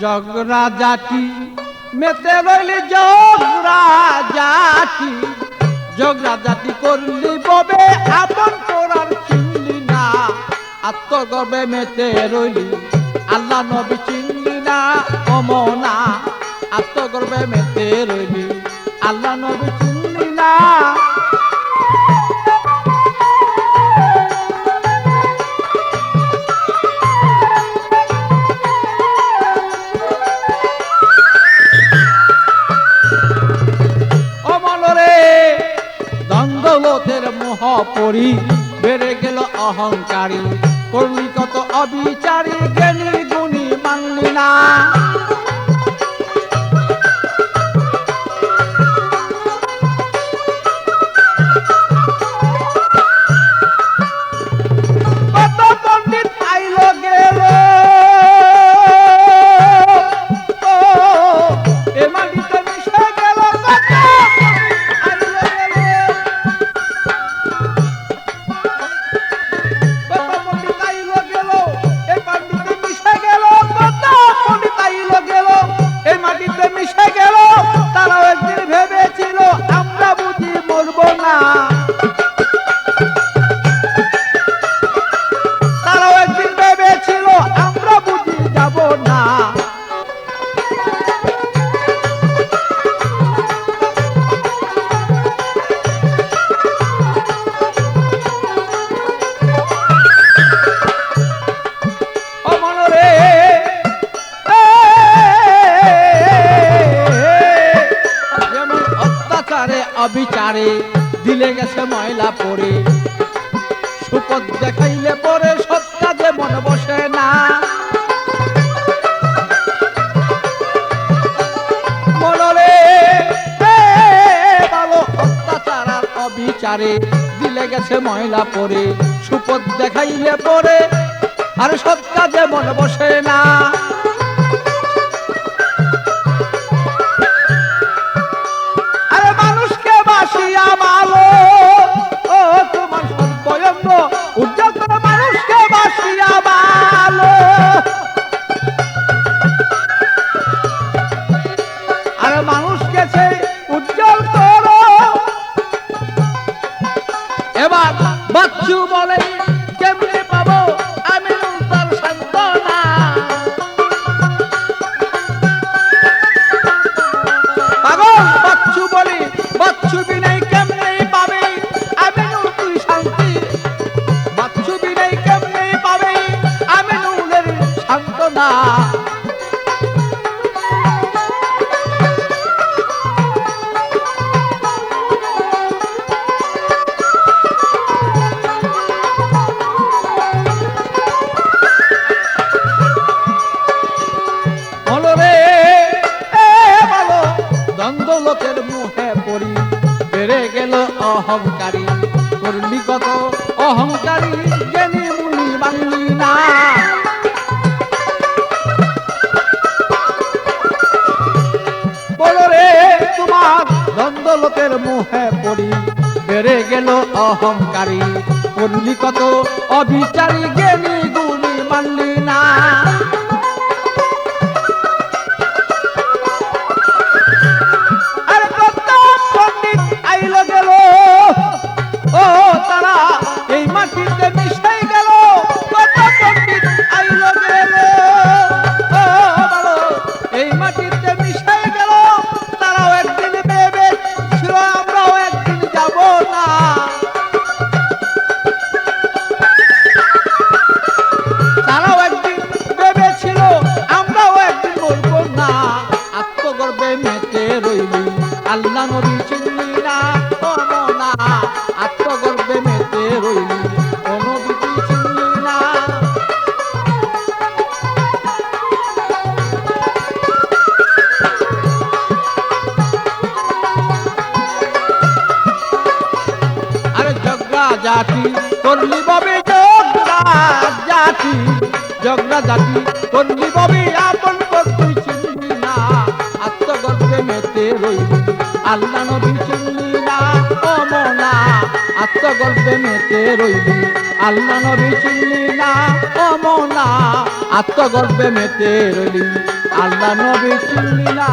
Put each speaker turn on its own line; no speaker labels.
জগরা জাতি মেতে রইলি জগরা জাতি, জগরা জাতি করলি ববে আপন করার চিনলি না, আত্মগর্বে মেতে রইলি আল্লাহ নবী চিনলি না অমনা, আত্মগর্বে মেতে রইলি আল্লাহ নবী চিনলি না। দৌলতের মোহ পরি বেড়ে গেল অহংকারী, করলি কত অবিচারী, জ্ঞানী গুণী মানলি না। কত পণ্ডিত আইল গেল এ মাটিতে মিশে গেল, তারাও একদিন ভেবেছিল আমরা বুঝি মরব না, তারাও একদিন ভেবেছিল আমরা বুঝি যাব না। অবিচারে দিলে গেছে ময়লা পরে, সুপথ দেখাইলে পরে সৎ কাজে মন বসে না। মনরে ভালো অত্যাচার আর অবিচারে দিলে গেছে ময়লা পরে, সুপথ দেখাইলে পরে আর সৎ কাজে মন বসে না। ভালো ও তোমার সর্বয়ঙ্গ উজ্জ্বল করে মানুষকে বাসিয়া ভালো, আর মানুষকে সে উজ্জ্বল করো। এবার বাচ্চু বলে কেমনে পাবো আমি তার সান্ত্বনা, পাগল বাচ্চু বলি বাচ্চু বিনাই না। দ্বন্দ্বলোকের মুহে পড়ি বেড়ে গেল অহংকারী, করলি কত অহংকারী, জ্ঞানী মুনি মানলি না। তোমার দ্বন্দ্বলোকের মুহে পড়ি বেড়ে গেল অহংকারী, করলি কত অবিচারী, জ্ঞানী গুণী মানলি না। আরে কত পণ্ডিত আইল গেল ও তারা এই মাটিতে মিশে গেল, কত পণ্ডিত আইল গেল ও ভালো এই মাটিতে মিশে গেল, তারাও একদিন ভেবেছিল আমরাও একদিন যাব না। তারাও একদিন ভেবেছিল আমরাও একদিন মরব না, আত্মগর্বে মেতে রইলি আল্লাহ নবী চিনলি না অমনা, আত্মগর্বে মেতে রইলি ও নবী চিনলি না। আরে জগরা জাতি করলি ববে জগরা জাতি, জগরা জাতি করলি ববে আপন তুই চিনলি না, আত্মগর্বে মেতে রইলি আল্লাহ নবী চিনলি না অমনা, আত্মগর্বে মেতে রইলি আল্লাহ নবী চিনলি না অমনা, আত্মগর্বে মেতে রইলি আল্লাহ নবী চিনলি না